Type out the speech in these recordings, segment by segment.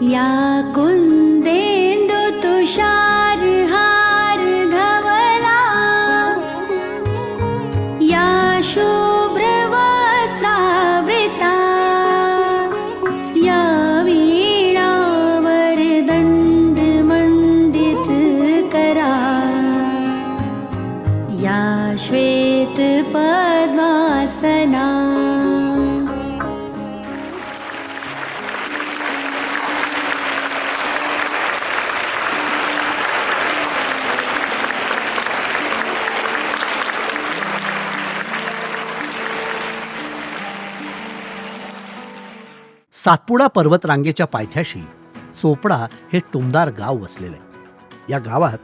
या कुंदेन्दु तुषारहार धवला या शुभ्रवस्त्रावृता या वीणावरदण्डमण्डितकरा या श्वेतपद्मासना. सातपुडा पर्वतरांगेच्या पायथ्याशी चोपडा हे टुमदार गाव वसलेलं आहे. या गावात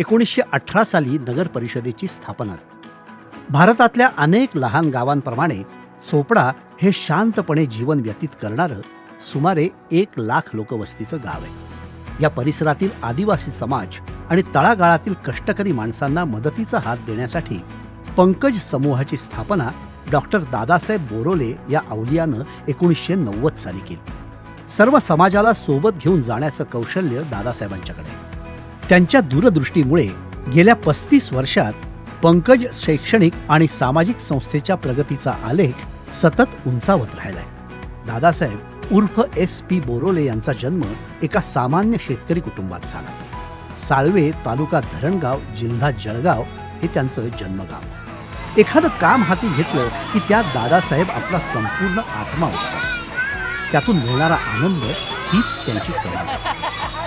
1918 साली नगर परिषदेची स्थापना झाली. भारतातल्या अनेक लहान गावांप्रमाणे चोपडा हे शांतपणे जीवन व्यतीत करणारं सुमारे 1 लाख लोकवस्तीचं गाव आहे. या परिसरातील आदिवासी समाज आणि तळागाळातील कष्टकरी माणसांना मदतीचा हात देण्यासाठी पंकज समूहाची स्थापना डॉक्टर दादासाहेब बोरोले या अवलियानं 1990 साली केली. सर्व समाजाला सोबत घेऊन जाण्याचं कौशल्य दादासाहेबांच्याकडे. त्यांच्या दूरदृष्टीमुळे गेल्या 35 वर्षात पंकज शैक्षणिक आणि सामाजिक संस्थेच्या प्रगतीचा आलेख सतत उंचावत राहिलाय. दादासाहेब उर्फ SP बोरोले यांचा जन्म एका सामान्य शेतकरी कुटुंबात झाला. साळवे, तालुका धरणगाव, जिल्हा जळगाव हे त्यांचं जन्मगाव. एखादं काम हाती घेतलं की त्यात दादासाहेब आपला संपूर्ण आत्मा ओततात. त्यातून मिळणारा आनंद हीच त्यांची कला.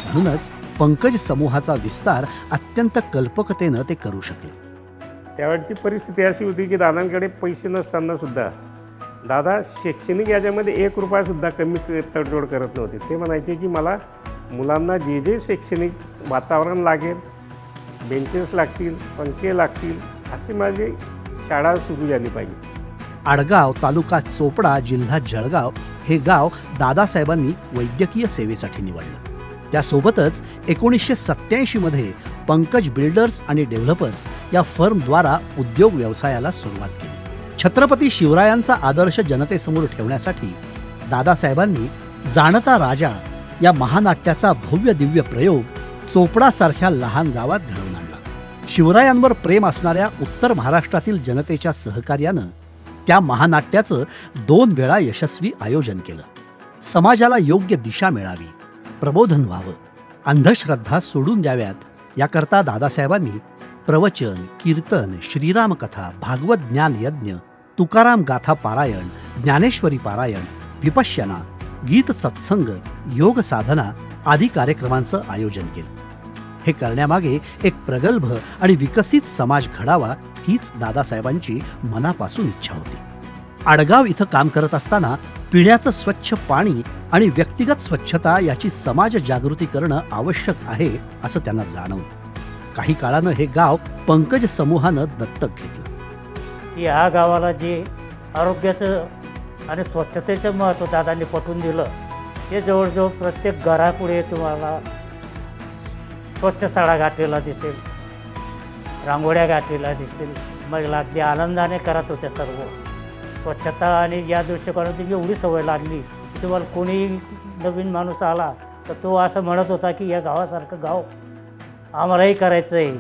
म्हणूनच पंकज समूहाचा विस्तार अत्यंत कल्पकतेनं ते करू शकले. त्यावेळची परिस्थिती अशी होती की दादांकडे पैसे नसताना सुद्धा दादा शैक्षणिक याच्यामध्ये 1 रुपया सुद्धा कमी तडजोड करत नव्हते. ते म्हणायचे की मला मुलांना जे जे शैक्षणिक वातावरण लागेल, बेंचेस लागतील, पंखे लागतील, अशी माझी शाळा सुरू झाली पाहिजे. आडगाव, तालुका चोपडा, जिल्हा जळगाव हे गाव दादासाहेबांनी वैद्यकीय सेवेसाठी निवडलं. त्यासोबतच 1987 मध्ये पंकज बिल्डर्स आणि डेव्हलपर्स या फर्मद्वारा उद्योग व्यवसायाला सुरुवात केली. छत्रपती शिवरायांचा आदर्श जनतेसमोर ठेवण्यासाठी दादासाहेबांनी जाणता राजा या महानाट्याचा भव्य दिव्य प्रयोग चोपडासारख्या लहान गावात घडवून आणला. शिवरायांवर प्रेम असणाऱ्या उत्तर महाराष्ट्रातील जनतेच्या सहकार्यानं त्या महानाट्याचं 2 वेळा यशस्वी आयोजन केलं. समाजाला योग्य दिशा मिळावी, प्रबोधन व्हावं, अंधश्रद्धा सोडून द्याव्यात याकरता दादासाहेबांनी प्रवचन, कीर्तन, श्रीरामकथा, भागवत ज्ञान यज्ञ, तुकाराम गाथा पारायण, ज्ञानेश्वरी पारायण, विपश्यना, गीत सत्संग, योग साधना आदी कार्यक्रमांचं आयोजन केलं. हे करण्यामागे एक प्रगल्भ आणि विकसित समाज घडावा हीच दादासाहेबांची मनापासून इच्छा होती. आडगाव इथं काम करत असताना पिण्याचं स्वच्छ पाणी आणि व्यक्तिगत स्वच्छता याची समाज जागृती करणं आवश्यक आहे असं त्यांना जाणवलं. काही काळानं हे गाव पंकज समूहानं दत्तक घेतलं. या गावाला जे आरोग्याचं आणि स्वच्छतेचं महत्त्व दादांनी पटवून दिलं ते जवळजवळ प्रत्येक घरापुढे तुम्हाला स्वच्छ सडा गाठलेला दिसेल, रांगोळ्या गाठलेल्या दिसेल. महिला अगदी आनंदाने करत होत्या सर्व स्वच्छता. आणि या दृष्टिकोनातून एवढी सवय लागली की तुम्हाला कोणी नवीन माणूस आला तर तो असं म्हणत होता की या गावासारखं गाव आम्हालाही करायचं आहे.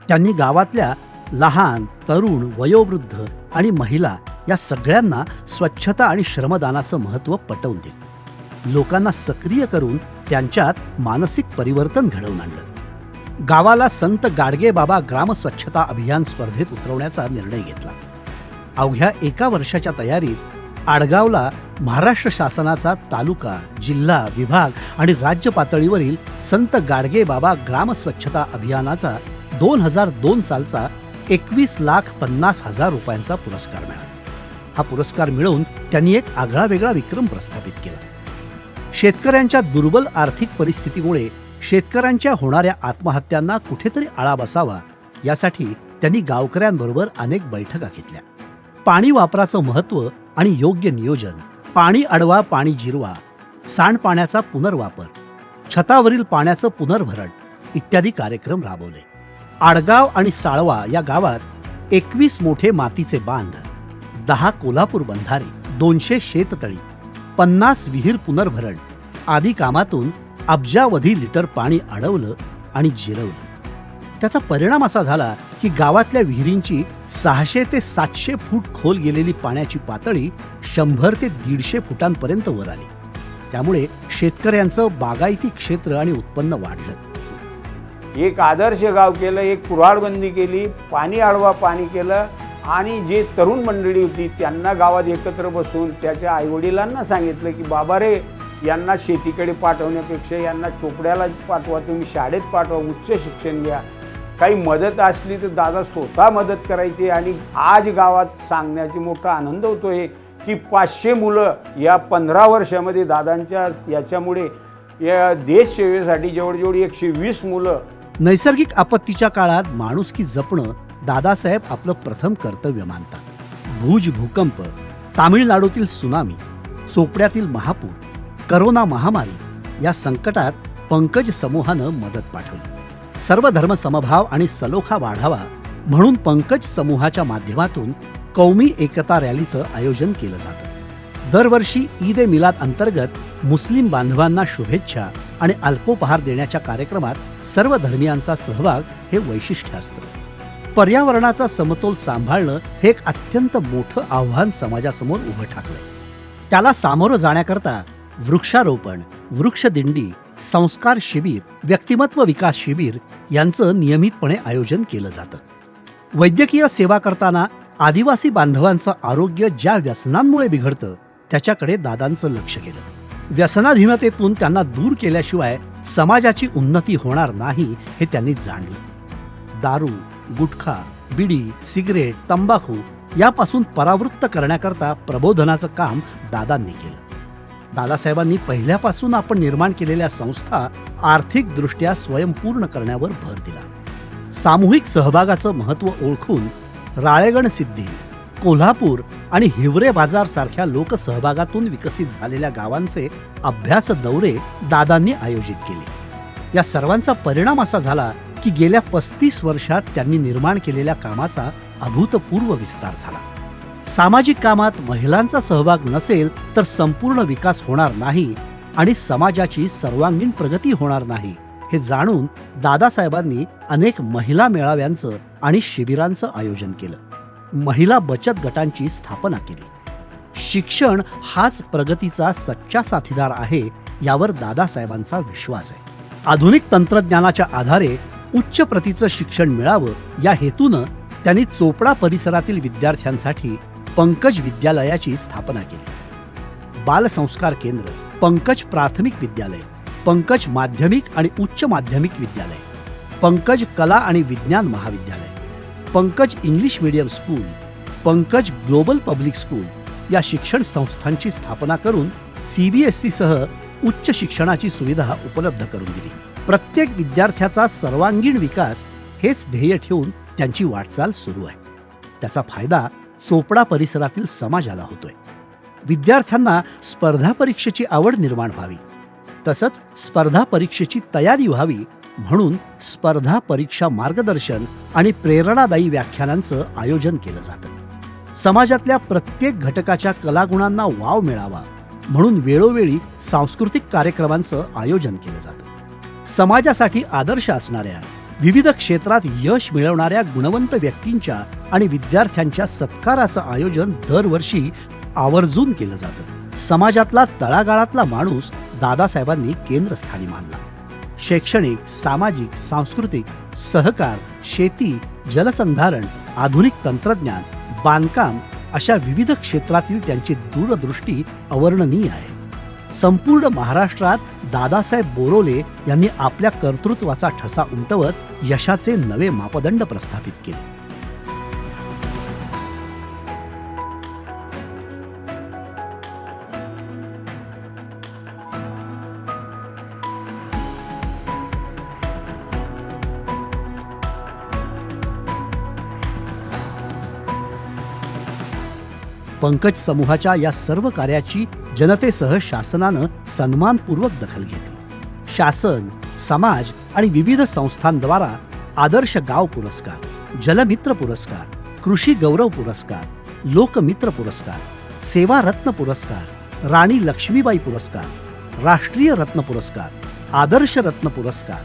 त्यांनी गावातल्या लहान, तरुण, वयोवृद्ध आणि महिला या सगळ्यांना स्वच्छता आणि श्रमदानाचं महत्त्व पटवून दिलं. लोकांना सक्रिय करून त्यांच्यात मानसिक परिवर्तन घडवून आणलं. गावाला संत गाडगेबाबा ग्राम स्वच्छता अभियान स्पर्धेत उतरवण्याचा निर्णय घेतला. अवघ्या 1 वर्षाच्या तयारीत आडगावला महाराष्ट्र शासनाचा तालुका, जिल्हा, विभाग आणि राज्य पातळीवरील संत गाडगेबाबा ग्राम स्वच्छता अभियानाचा 2002 सालचा 21,50,000 रुपयांचा पुरस्कार मिळाला. हा पुरस्कार मिळवून त्यांनी एक आगळावेगळा विक्रम प्रस्थापित केला. शेतकऱ्यांच्या दुर्बल आर्थिक परिस्थितीमुळे शेतकऱ्यांच्या होणाऱ्या आत्महत्यांना कुठेतरी आळा बसावा यासाठी त्यांनी गावकऱ्यांबरोबर अनेक बैठका घेतल्या. पाणी वापराचं महत्त्व आणि योग्य नियोजन, पाणी अडवा पाणी जिरवा, सांडपाण्याचा पुनर्वापर, छतावरील पाण्याचं पुनर्भरण इत्यादी कार्यक्रम राबवले. आडगाव आणि साळवा या गावात 21 मोठे मातीचे बांध, 10 कोल्हापूर बंधारे, 200 शेततळी, 50 विहीर पुनर्भरण, आदी कामातून अब्जावधी लिटर पाणी अडवलं आणि जिरवलं. त्याचा परिणाम असा झाला की गावातल्या विहिरींची 600 ते 700 फूट खोल गेलेली पाण्याची पातळी 100 ते 150 फुटांपर्यंत वर आली. त्यामुळे शेतकऱ्यांचं बागायती क्षेत्र आणि उत्पन्न वाढलं. एक आदर्श गाव केलं, एक कुऱ्हाडबंदी केली, पाणी अडवा पाणी केलं आणि जे तरुण मंडळी होती त्यांना गावात एकत्र बसून त्याच्या आईवडिलांना सांगितलं की बाबा रे, यांना शेतीकडे पाठवण्यापेक्षा यांना चोपड्याला पाठवा, तुम्ही शाळेत पाठवा, उच्च शिक्षण घ्या. काही मदत असली तर दादा स्वतः मदत करायची. आणि आज गावात सांगण्याची मोठा आनंद होतोय की 500 मुलं या 15 वर्षामध्ये दादांच्या याच्यामुळे या देशसेवेसाठी जवळजवळ 120 मुलं. नैसर्गिक आपत्तीच्या काळात माणुसकी जपणं दादासाहेब आपलं प्रथम कर्तव्य मानतात. भुज भूकंप, तामिळनाडूतील सुनामी, चोपड्यातील महापूर, करोना महामारी या संकटात पंकज समूहानं मदत पाठवली. सर्व धर्म समभाव आणि सलोखा वाढावा म्हणून पंकज समूहाच्या माध्यमातून कौमी एकता रॅलीचं आयोजन केलं जातं. दरवर्षी ईद ए मिलाद अंतर्गत मुस्लिम बांधवांना शुभेच्छा आणि अल्पोपहार देण्याच्या कार्यक्रमात सर्व धर्मियांचा सहभाग हे वैशिष्ट्य असतं. पर्यावरणाचा समतोल सांभाळणं हे एक अत्यंत मोठं आव्हान समाजासमोर उभं ठाकलंय. त्याला सामोरं जाण्याकरता वृक्षारोपण, वृक्षदिंडी, संस्कार शिबिर, व्यक्तिमत्व विकास शिबिर यांचं नियमितपणे आयोजन केलं जातं. वैद्यकीय सेवा करताना आदिवासी बांधवांचं आरोग्य ज्या व्यसनांमुळे बिघडतं त्याच्याकडे दादांचं लक्ष गेलं. व्यसनाधीनतेतून त्यांना दूर केल्याशिवाय समाजाची उन्नती होणार नाही हे त्यांनी जाणलं. दारू, गुटखा, बिडी, सिगरेट, तंबाखू यापासून परावृत्त करण्याकरता प्रबोधनाचं काम दादांनी केलं. दादासाहेबांनी पहिल्यापासून आपण निर्माण केलेल्या संस्था आर्थिकदृष्ट्या स्वयंपूर्ण करण्यावर भर दिला. सामूहिक सहभागाचं महत्त्व ओळखून राळेगण सिद्धी, कोल्हापूर आणि हिवरे बाजार सारख्या लोकसहभागातून विकसित झालेल्या गावांचे अभ्यास दौरे दादांनी आयोजित केले. या सर्वांचा परिणाम असा झाला की गेल्या 35 वर्षात त्यांनी निर्माण केलेल्या कामाचा अभूतपूर्व विस्तार झाला. सामाजिक कामात महिलांचा सहभाग नसेल तर संपूर्ण विकास होणार नाही आणि समाजाची सर्वांगीण प्रगती होणार नाही हे जाणून दादासाहेबांनी अनेक महिला मेळाव्यांचं आणि शिबिरांचं आयोजन केलं. महिला बचत गटांची स्थापना केली. शिक्षण हाच प्रगतीचा सच्चा साथीदार आहे यावर दादासाहेबांचा विश्वास आहे. आधुनिक तंत्रज्ञानाच्या आधारे उच्च प्रतीचं शिक्षण मिळावं या हेतूनं त्यांनी चोपडा परिसरातील विद्यार्थ्यांसाठी पंकज विद्यालयाची स्थापना केली. बालसंस्कार केंद्र, पंकज प्राथमिक विद्यालय, पंकज माध्यमिक आणि उच्च माध्यमिक विद्यालय, पंकज कला आणि विज्ञान महाविद्यालय, Pankaj English medium school, Pankaj global public school या शिक्षण संस्थांची स्थापना करून CBSE सह उच्च शिक्षणाची सुविधा उपलब्ध करून दिली. प्रत्येक विद्यार्थ्याचा सर्वांगीण विकास हेच ध्येय ठेवून त्यांची वाटचाल सुरू आहे. त्याचा फायदा चोपडा परिसरातील समाजाला होतोय. विद्यार्थ्यांना स्पर्धा परीक्षेची आवड निर्माण व्हावी, तसंच स्पर्धा परीक्षेची तयारी व्हावी म्हणून स्पर्धा परीक्षा मार्गदर्शन आणि प्रेरणादायी व्याख्यानांचं आयोजन केलं जातं. समाजातल्या प्रत्येक घटकाच्या कलागुणांना वाव मिळावा म्हणून वेळोवेळी सांस्कृतिक कार्यक्रमांचं आयोजन केलं जातं. समाजासाठी आदर्श असणाऱ्या, विविध क्षेत्रात यश मिळवणाऱ्या गुणवंत व्यक्तींच्या आणि विद्यार्थ्यांच्या सत्काराचं आयोजन दरवर्षी आवर्जून केलं जातं. समाजातला तळागाळातला माणूस दादासाहेबांनी केंद्रस्थानी मानला. शैक्षणिक, सामाजिक, सांस्कृतिक, सहकार, शेती, जलसंधारण, आधुनिक तंत्रज्ञान, बांधकाम अशा विविध क्षेत्रातील त्यांची दूरदृष्टी अवर्णनीय आहे. संपूर्ण महाराष्ट्रात दादासाहेब बोरोले यांनी आपल्या कर्तृत्वाचा ठसा उमटवत यशाचे नवे मापदंड प्रस्थापित केले. पंकज समूहाच्या या सर्व कार्याची जनतेसह शासनानं सन्मानपूर्वक दखल घेतली. शासन, समाज आणि विविध संस्थांद्वारा आदर्श गाव पुरस्कार, जलमित्र पुरस्कार, कृषी गौरव पुरस्कार, लोकमित्र पुरस्कार, सेवा रत्न पुरस्कार, राणी लक्ष्मीबाई पुरस्कार, राष्ट्रीय रत्न पुरस्कार, आदर्श रत्न पुरस्कार,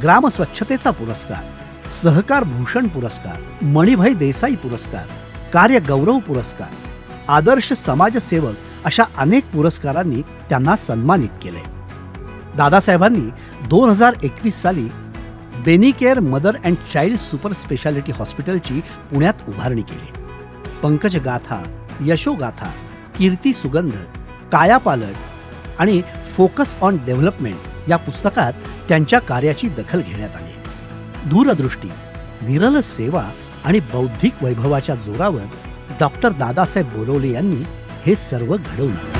ग्राम स्वच्छतेचा पुरस्कार, सहकार भूषण पुरस्कार, मणिभाई देसाई पुरस्कार, कार्य गौरव पुरस्कार, आदर्श समाजसेवक अशा अनेक पुरस्कारांनी त्यांना सन्मानित केले. दादासाहेबांनी 2021 साली Benicare mother and child super speciality हॉस्पिटलची पुण्यात उभारणी केली. पंकज गाथा, यशोगाथा, कीर्ती सुगंध, कायापालट आणि फोकस ऑन डेव्हलपमेंट या पुस्तकात त्यांच्या कार्याची दखल घेण्यात आली. दूरदृष्टी, निरलस सेवा आणि बौद्धिक वैभवाच्या जोरावर डॉक्टर दादासाहेब बोरवले यांनी हे सर्व घडवून आणले.